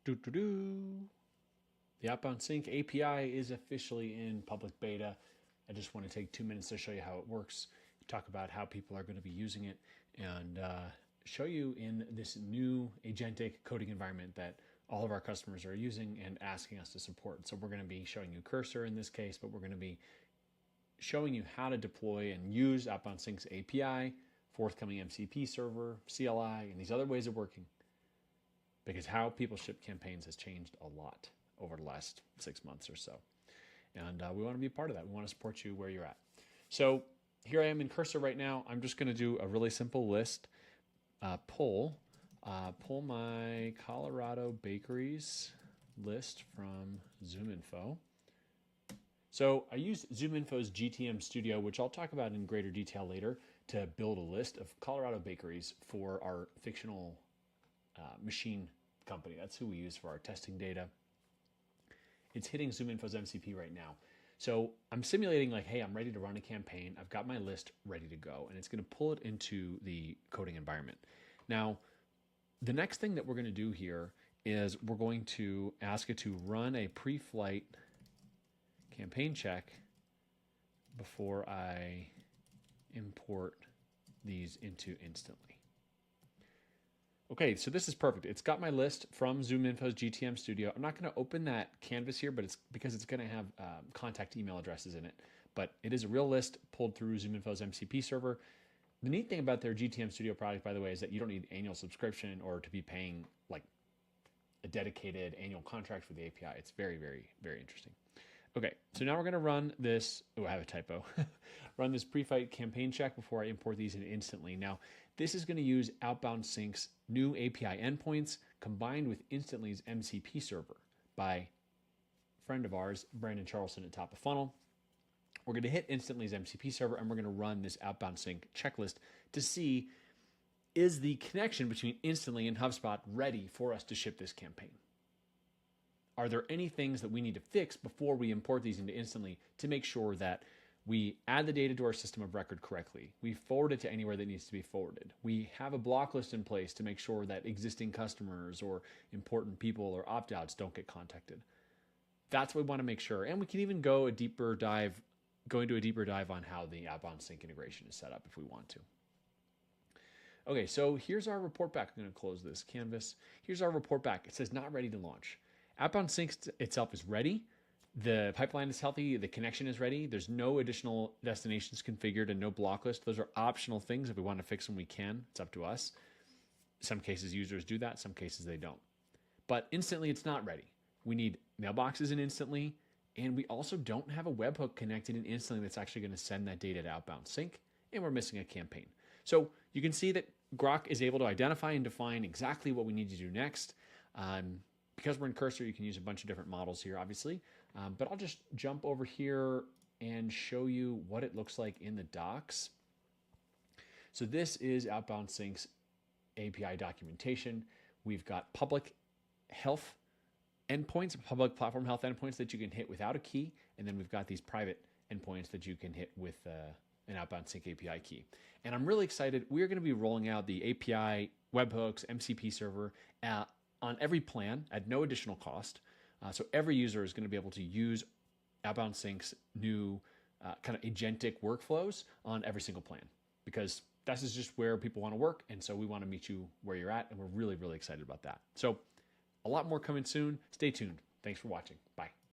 The OutboundSync API is officially in public beta. I just want to take 2 minutes to show you how it works, talk about how people are going to be using it, and show you in this new agentic coding environment that all of our customers are using and asking us to support. So we're going to be showing you Cursor in this case, but we're going to be showing you how to deploy and use OutboundSync's API, forthcoming MCP server, CLI, and these other ways of working. Because how people ship campaigns has changed a lot over the last 6 months or so. And we want to be a part of that. We want to support you where you're at. So here I am in Cursor right now. I'm just going to do a really simple list. Pull my Colorado bakeries list from ZoomInfo. So I used ZoomInfo's GTM Studio, which I'll talk about in greater detail later, to build a list of Colorado bakeries for our fictional machine company. That's who we use for our testing data. It's hitting ZoomInfo's MCP right now. So I'm simulating like, hey, I'm ready to run a campaign. I've got my list ready to go, and it's going to pull it into the coding environment. Now, the next thing that we're going to do here is we're going to ask it to run a pre-flight campaign check before I import these into Instantly. Okay, so this is perfect. It's got my list from ZoomInfo's GTM Studio. I'm not going to open that canvas here, but it's because it's going to have contact email addresses in it. But it is a real list pulled through ZoomInfo's MCP server. The neat thing about their GTM Studio product, by the way, is that you don't need annual subscription or to be paying like a dedicated annual contract for the API. It's very, very, very interesting. Okay, so now we're going to run this. Oh, I have a typo. Run this pre-flight campaign check before I import these in Instantly. Now, this is going to use OutboundSync's new API endpoints combined with Instantly's MCP server by a friend of ours, Brandon Charleston at Top of Funnel. We're going to hit Instantly's MCP server, and we're going to run this OutboundSync checklist to see, is the connection between Instantly and HubSpot ready for us to ship this campaign? Are there any things that we need to fix before we import these into Instantly to make sure that we add the data to our system of record correctly, we forward it to anywhere that needs to be forwarded, we have a block list in place to make sure that existing customers or important people or opt-outs don't get contacted? That's what we want to make sure. And we can even go into a deeper dive on how the OutboundSync integration is set up if we want to. Okay, so here's our report back. I'm going to close this canvas. Here's our report back. It says not ready to launch. OutboundSync itself is ready. The pipeline is healthy. The connection is ready. There's no additional destinations configured and no block list. Those are optional things. If we want to fix them, we can. It's up to us. Some cases users do that. Some cases they don't. But Instantly, it's not ready. We need mailboxes in Instantly, and we also don't have a webhook connected in Instantly that's actually going to send that data to OutboundSync, and we're missing a campaign. So you can see that Grok is able to identify and define exactly what we need to do next. Because we're in Cursor, you can use a bunch of different models here, obviously. But I'll just jump over here and show you what it looks like in the docs. So this is OutboundSync's API documentation. We've got public health endpoints, public platform health endpoints that you can hit without a key. And then we've got these private endpoints that you can hit with an OutboundSync API key. And I'm really excited. We're going to be rolling out the API, webhooks, MCP server on every plan at no additional cost. So every user is going to be able to use OutboundSync's new kind of agentic workflows on every single plan, because this is just where people want to work. And so we want to meet you where you're at. And we're really, really excited about that. So a lot more coming soon. Stay tuned. Thanks for watching. Bye.